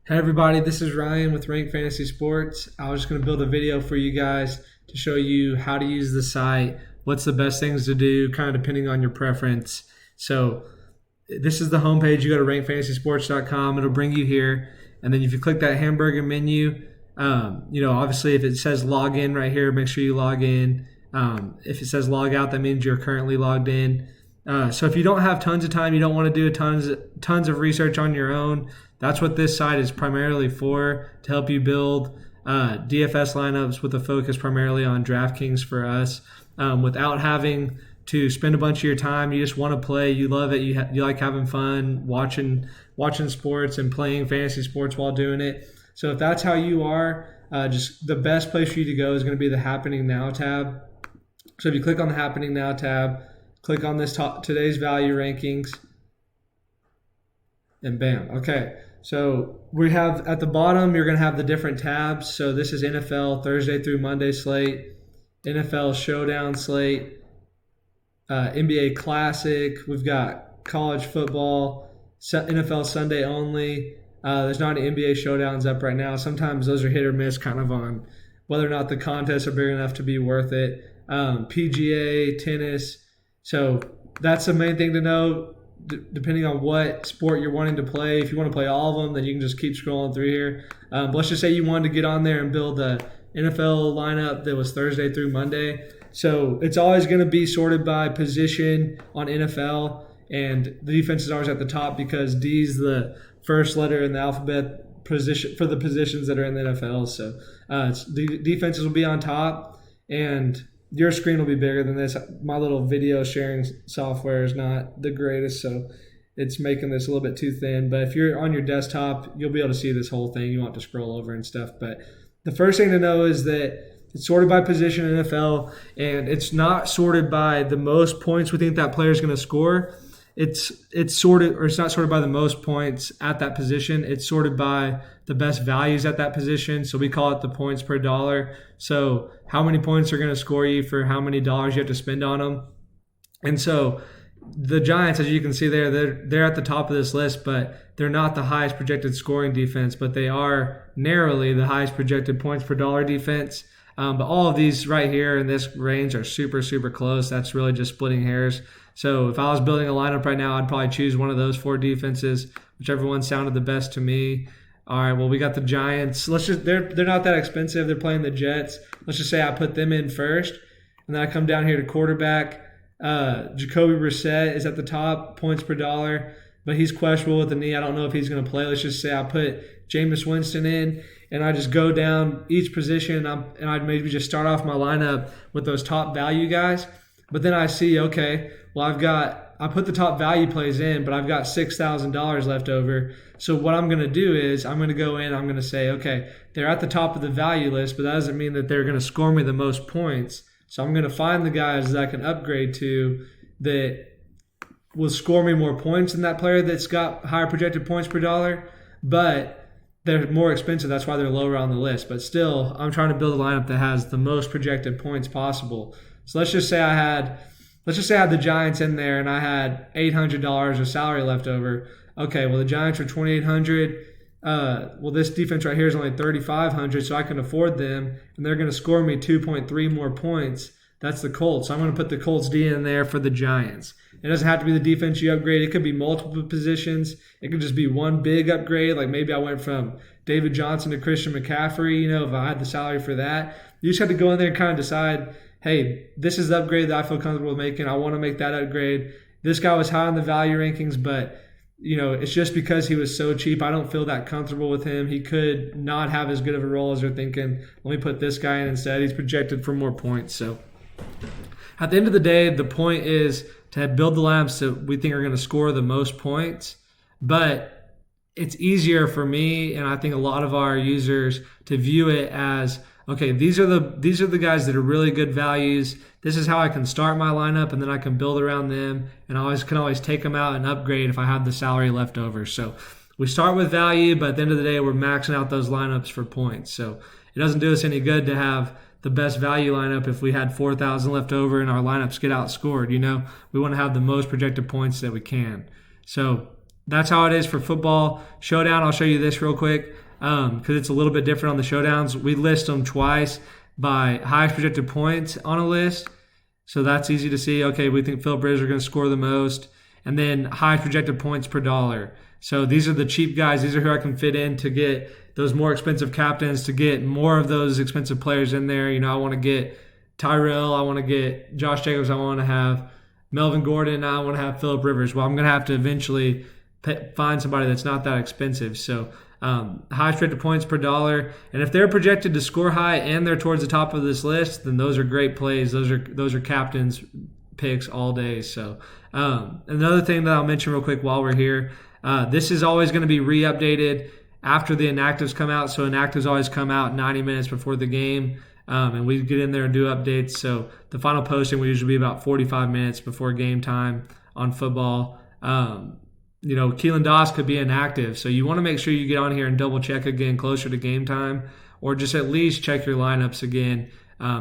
Hey everybody, this is Ryan with Rank Fantasy Sports. I was just going to build a video for you guys to show you how to use the site, what's the best things to do, kind of depending on your preference. So this is the homepage. You go to rankfantasysports.com. It'll bring you here. And then if you click that hamburger menu, obviously if it says log in right here, make sure you log in. If it says log out, that means you're currently logged in. So if you don't have tons of time, you don't want to do tons of research on your own, that's what this site is primarily for, to help you build DFS lineups with a focus primarily on DraftKings for us, without having to spend a bunch of your time. You just want to play. You love it. You like having fun watching sports and playing fantasy sports while doing it. So if that's how you are, just the best place for you to go is going to be the Happening Now tab. So if you click on the Happening Now tab, click on this today's value rankings, and bam. Okay, so we have at the bottom, you're going to have the different tabs. So this is NFL Thursday through Monday slate, NFL Showdown slate, NBA Classic. We've got college football, NFL Sunday only. There's not any NBA Showdowns up right now. Sometimes those are hit or miss kind of on whether or not the contests are big enough to be worth it. PGA, tennis. So that's the main thing to know. Depending on what sport you're wanting to play, if you want to play all of them, then you can just keep scrolling through here. But let's just say you wanted to get on there and build a NFL lineup that was Thursday through Monday. So it's always going to be sorted by position on NFL, and the defense is always at the top because D is the first letter in the alphabet position for the positions that are in the NFL. So the defenses will be on top, and your screen will be bigger than this. My little video sharing software is not the greatest, so it's making this a little bit too thin. But if you're on your desktop, you'll be able to see this whole thing. You want to scroll over and stuff. But the first thing to know is that it's sorted by position in NFL, and it's not sorted by the most points we think that player is going to score. It's sorted, or it's not sorted by the most points at that position. It's sorted by the best values at that position. So we call it the points per dollar. So how many points are going to score you for how many dollars you have to spend on them. And so the Giants, as you can see there, they're at the top of this list, but they're not the highest projected scoring defense, but they are narrowly the highest projected points per dollar defense. But all of these right here in this range are super, super close. That's really just splitting hairs. So if I was building a lineup right now, I'd probably choose one of those four defenses, whichever one sounded the best to me. All right, well, we got the Giants. They're not that expensive. They're playing the Jets. Let's just say I put them in first, and then I come down here to quarterback. Jacoby Brissett is at the top, points per dollar, but he's questionable with the knee. I don't know if he's going to play. Let's just say I put Jameis Winston in, and I just go down each position, and I'd maybe just start off my lineup with those top value guys. But then I see, okay, well, I put the top value plays in, but I've got $6,000 left over. So what I'm going to do is I'm going to go in, I'm going to say, okay, they're at the top of the value list, but that doesn't mean that they're going to score me the most points. So I'm going to find the guys that I can upgrade to that will score me more points than that player that's got higher projected points per dollar, but they're more expensive. That's why they're lower on the list. But still, I'm trying to build a lineup that has the most projected points possible. So let's just say I had the Giants in there and I had $800 of salary left over. Okay, well, the Giants are $2,800. Well, this defense right here is only $3,500, so I can afford them, and they're going to score me 2.3 more points. That's the Colts. So I'm going to put the Colts D in there for the Giants. It doesn't have to be the defense you upgrade. It could be multiple positions. It could just be one big upgrade. Like maybe I went from David Johnson to Christian McCaffrey, if I had the salary for that. You just have to go in there and kind of decide, hey, this is the upgrade that I feel comfortable with making. I want to make that upgrade. This guy was high on the value rankings, but it's just because he was so cheap. I don't feel that comfortable with him. He could not have as good of a role as they're thinking. Let me put this guy in instead. He's projected for more points. So at the end of the day, the point is to build the lineups that we think are going to score the most points. But it's easier for me, and I think a lot of our users, to view it as, okay, these are the guys that are really good values. This is how I can start my lineup, and then I can build around them, and I can always take them out and upgrade if I have the salary left over. So we start with value, but at the end of the day, we're maxing out those lineups for points. So it doesn't do us any good to have the best value lineup if we had 4,000 left over and our lineups get outscored. We want to have the most projected points that we can. So that's how it is for football. Showdown, I'll show you this real quick because it's a little bit different on the showdowns. We list them twice by highest projected points on a list. So that's easy to see. Okay, we think Philip Rivers are going to score the most. And then highest projected points per dollar. So these are the cheap guys. These are who I can fit in to get those more expensive captains, to get more of those expensive players in there. I want to get Tyrell. I want to get Josh Jacobs. I want to have Melvin Gordon. I want to have Philip Rivers. Well, I'm going to have to eventually find somebody that's not that expensive. So highest projected points per dollar. And if they're projected to score high and they're towards the top of this list, then those are great plays. Those are captains picks all day. So another thing that I'll mention real quick while we're here, this is always going to be re-updated after the inactives come out. So inactives always come out 90 minutes before the game, and we get in there and do updates. So the final posting will usually be about 45 minutes before game time on football. Keelan Doss could be inactive, so you want to make sure you get on here and double check again closer to game time, or just at least check your lineups again.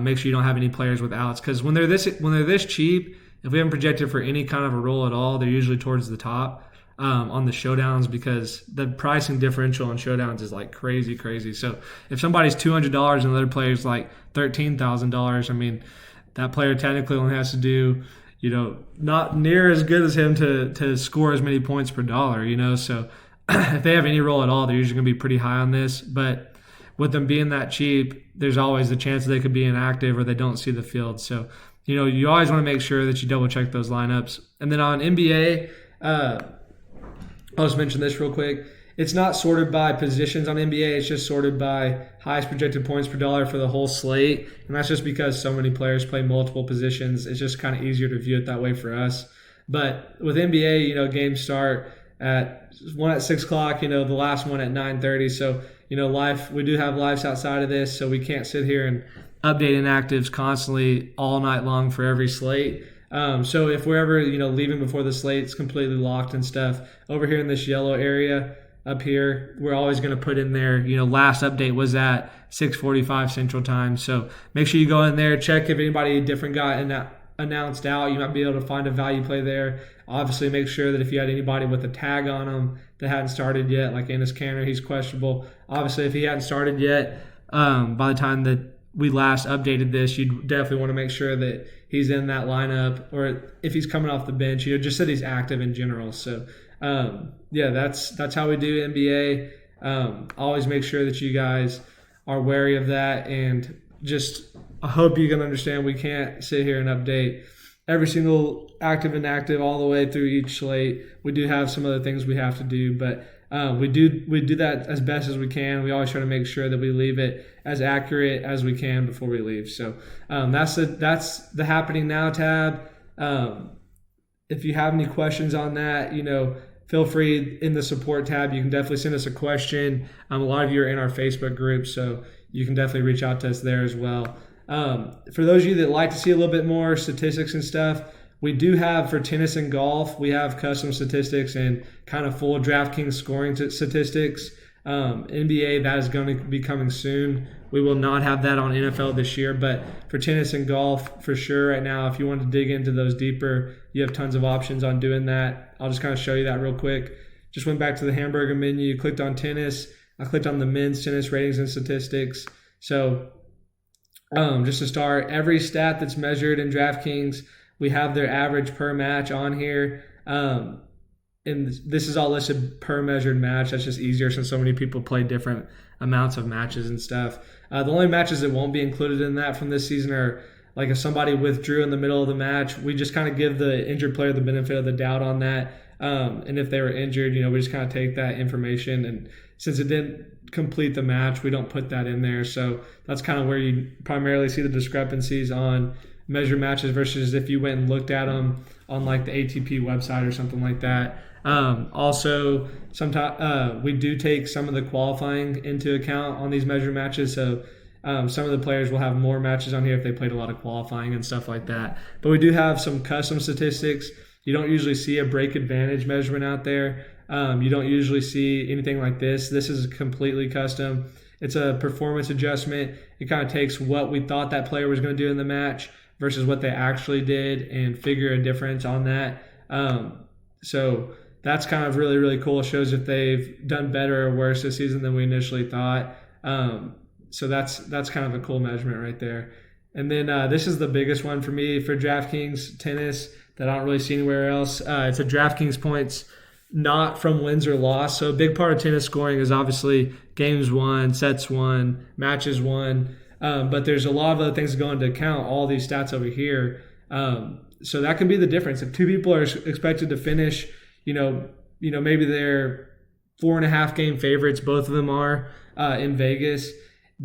Make sure you don't have any players with outs, because when they're this cheap, if we haven't projected for any kind of a role at all, they're usually towards the top on the showdowns, because the pricing differential on showdowns is like crazy. So if somebody's $200 and another player's like $13,000, I mean, that player technically only has to do not near as good as him to score as many points per dollar. So if they have any role at all, they're usually going to be pretty high on this. But with them being that cheap, there's always the chance that they could be inactive or they don't see the field. So, you always want to make sure that you double check those lineups. And then on NBA, I'll just mention this real quick. It's not sorted by positions on NBA. It's just sorted by highest projected points per dollar for the whole slate. And that's just because so many players play multiple positions. It's just kind of easier to view it that way for us. But with NBA, games start one at 6 o'clock, the last one at 9:30. So, we do have lives outside of this, so we can't sit here and update inactives constantly all night long for every slate. So if we're ever, leaving before the slate's completely locked and stuff, over here in this yellow area up here, we're always going to put in there, last update was at 6:45 Central Time. So make sure you go in there, check if anybody different got announced out. You might be able to find a value play there. Obviously, make sure that if you had anybody with a tag on them that hadn't started yet, like Ennis Canner, he's questionable. Obviously, if he hadn't started yet, by the time that we last updated this, you definitely want to make sure that he's in that lineup, or if he's coming off the bench, just that he's active in general. So, that's how we do NBA. Always make sure that you guys are wary of that, and I hope you can understand we can't sit here and update every single active and inactive all the way through each slate. We do have some other things we have to do, but we do that as best as we can. We always try to make sure that we leave it as accurate as we can before we leave. So that's the Happening Now tab. If you have any questions on that, feel free in the support tab. You can definitely send us a question. A lot of you are in our Facebook group, so you can definitely reach out to us there as well. For those of you that like to see a little bit more statistics and stuff, we do have for tennis and golf, we have custom statistics and kind of full DraftKings scoring statistics. NBA, that is going to be coming soon. We will not have that on NFL this year, but for tennis and golf, for sure right now, if you want to dig into those deeper, you have tons of options on doing that. I'll just kind of show you that real quick. Just went back to the hamburger menu, clicked on tennis. I clicked on the men's tennis ratings and statistics. So just to start, every stat that's measured in DraftKings, we have their average per match on here. And this is all listed per measured match. That's just easier since so many people play different amounts of matches and stuff. The only matches that won't be included in that from this season are like if somebody withdrew in the middle of the match. We just kind of give the injured player the benefit of the doubt on that. And if they were injured, we just kind of take that information. And since it didn't complete the match, we don't put that in there. So that's kind of where you primarily see the discrepancies on measured matches versus if you went and looked at them on like the ATP website or something like that. Also, sometimes we do take some of the qualifying into account on these measured matches. So some of the players will have more matches on here if they played a lot of qualifying and stuff like that. But we do have some custom statistics. You don't usually see a break advantage measurement out there. You don't usually see anything like this. This is completely custom. It's a performance adjustment. It kind of takes what we thought that player was going to do in the match versus what they actually did and figure a difference on that. So that's kind of really, really cool. It shows if they've done better or worse this season than we initially thought. So that's kind of a cool measurement right there. And then this is the biggest one for me for DraftKings tennis that I don't really see anywhere else. It's a DraftKings points not from wins or loss. So a big part of tennis scoring is obviously games won, sets won, matches won. But there's a lot of other things that go into account, all these stats over here. So that can be the difference. If two people are expected to finish, maybe they're 4.5 game favorites, both of them are in Vegas.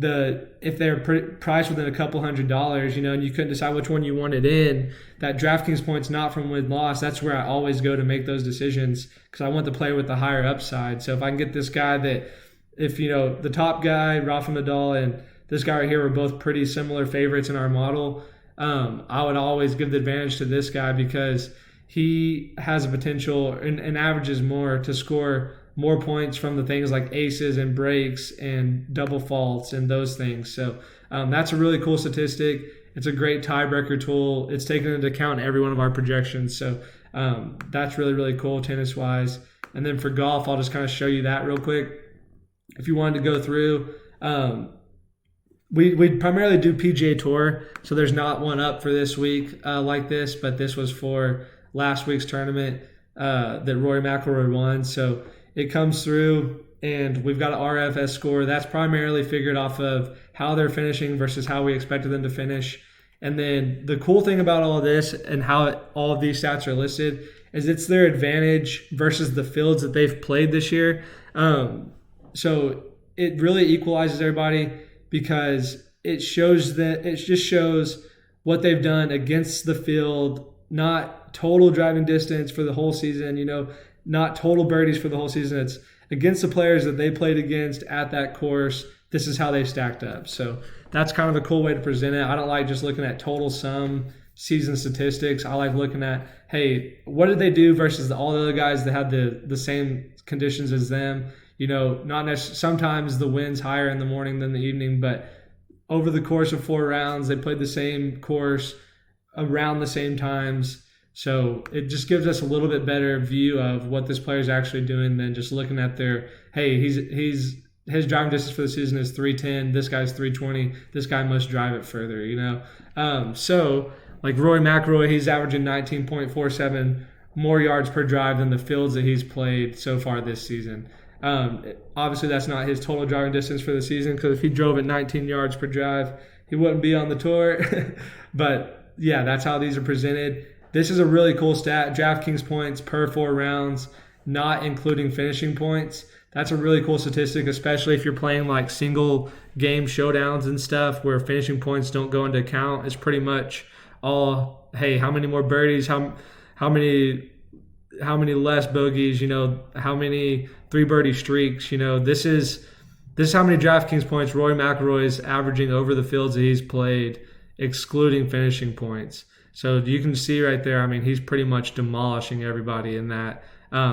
If they're priced within a couple $100, and you couldn't decide which one you wanted in, that DraftKings points not from win-loss, that's where I always go to make those decisions because I want the player with the higher upside. So if I can get this guy that, if the top guy, Rafa Nadal, and this guy right here were both pretty similar favorites in our model, I would always give the advantage to this guy because he has a potential and averages more to score more points from the things like aces and breaks and double faults and those things. So that's a really cool statistic. It's a great tiebreaker tool. It's taken into account in every one of our projections. So that's really, really cool tennis-wise. And then for golf, I'll just kind of show you that real quick. If you wanted to go through, we primarily do PGA Tour, so there's not one up for this week like this, but this was for last week's tournament that Rory McIlroy won. So it comes through, and we've got an RFS score. That's primarily figured off of how they're finishing versus how we expected them to finish. And then the cool thing about all of this and how all of these stats are listed is it's their advantage versus the fields that they've played this year. So it really equalizes everybody because it just shows what they've done against the field, not total driving distance for the whole season, not total birdies for the whole season. It's against the players that they played against at that course. This is how they stacked up. So that's kind of a cool way to present it. I don't like just looking at total sum season statistics. I like looking at, hey, what did they do versus all the other guys that had the same conditions as them? Not necessarily. Sometimes the wind's higher in the morning than the evening, but over the course of 4 rounds, they played the same course around the same times. So it just gives us a little bit better view of what this player is actually doing than just looking at his driving distance for the season is 310. This guy's 320. This guy must drive it further. So like Rory McIlroy, he's averaging 19.47 more yards per drive than the fields that he's played so far this season. Obviously, that's not his total driving distance for the season because if he drove at 19 yards per drive, he wouldn't be on the tour. But yeah, that's how these are presented. This is a really cool stat. DraftKings points per 4 rounds, not including finishing points. That's a really cool statistic, especially if you're playing like single game showdowns and stuff where finishing points don't go into account. It's pretty much all, hey, how many more birdies, how many less bogeys, how many 3 birdie streaks, this is how many DraftKings points Rory McIlroy is averaging over the fields that he's played, excluding finishing points. So you can see right there, he's pretty much demolishing everybody in that.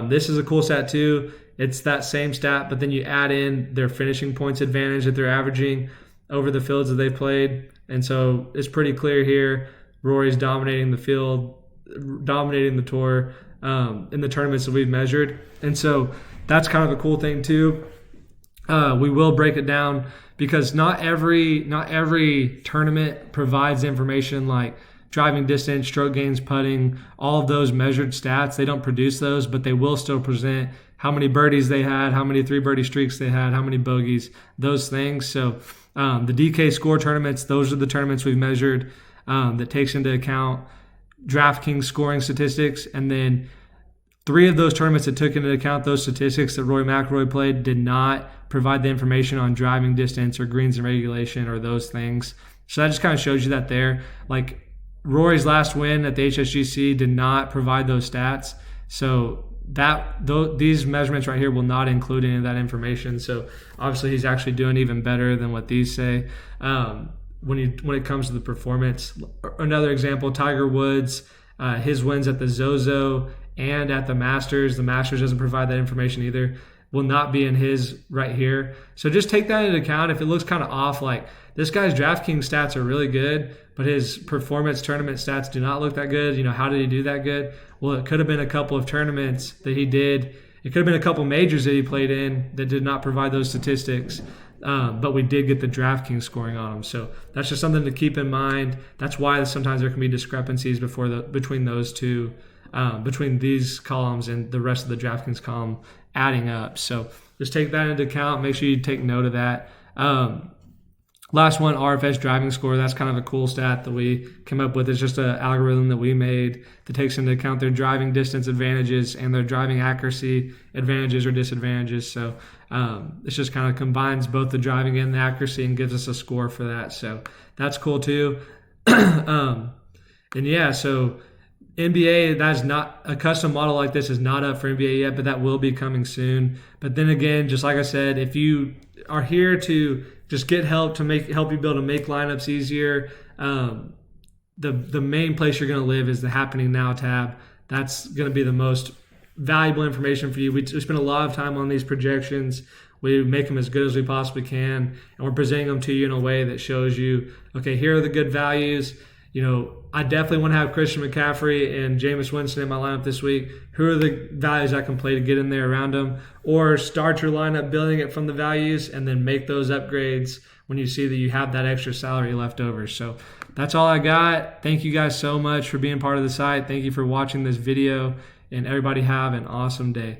This is a cool stat too. It's that same stat, but then you add in their finishing points advantage that they're averaging over the fields that they've played. And so it's pretty clear here, Rory's dominating the field, dominating the tour in the tournaments that we've measured. And so that's kind of a cool thing too. We will break it down because not every tournament provides information like driving distance, stroke gains, putting, all of those measured stats. They don't produce those, but they will still present how many birdies they had, how many 3 birdie streaks they had, how many bogeys, those things. So the DK score tournaments, those are the tournaments we've measured that takes into account DraftKings scoring statistics. And then 3 of those tournaments that took into account those statistics that Rory McIlroy played did not provide the information on driving distance or greens and regulation or those things. So that just kind of shows you that there. Like Rory's last win at the HSGC did not provide those stats. So these measurements right here will not include any of that information. So obviously he's actually doing even better than what these say when it comes to the performance. Another example, Tiger Woods, his wins at the Zozo and at the Masters. The Masters doesn't provide that information either. will not be in his right here. So just take that into account. If it looks kind of off, like this guy's DraftKings stats are really good, but his performance tournament stats do not look that good. How did he do that good? Well, it could have been a couple of tournaments that he did. It could have been a couple majors that he played in that did not provide those statistics. But we did get the DraftKings scoring on him. So that's just something to keep in mind. That's why sometimes there can be discrepancies between those two, between these columns and the rest of the DraftKings column adding up. So just take that into account. Make sure you take note of that. Last one, RFS driving score. That's kind of a cool stat that we came up with. It's just an algorithm that we made that takes into account their driving distance advantages and their driving accuracy advantages or disadvantages. So it just kind of combines both the driving and the accuracy and gives us a score for that. So that's cool too. And yeah, so NBA, that's not a custom model like this is not up for NBA yet, but that will be coming soon. But then again, just like I said, if you are here to just get help to help you be able to make lineups easier, the main place you're going to live is the Happening Now tab. That's going to be the most valuable information for you. We spend a lot of time on these projections. We make them as good as we possibly can, and we're presenting them to you in a way that shows you, okay, here are the good values. I definitely want to have Christian McCaffrey and Jameis Winston in my lineup this week. Who are the values I can play to get in there around them? Or start your lineup building it from the values and then make those upgrades when you see that you have that extra salary left over. So that's all I got. Thank you guys so much for being part of the site. Thank you for watching this video, and everybody have an awesome day.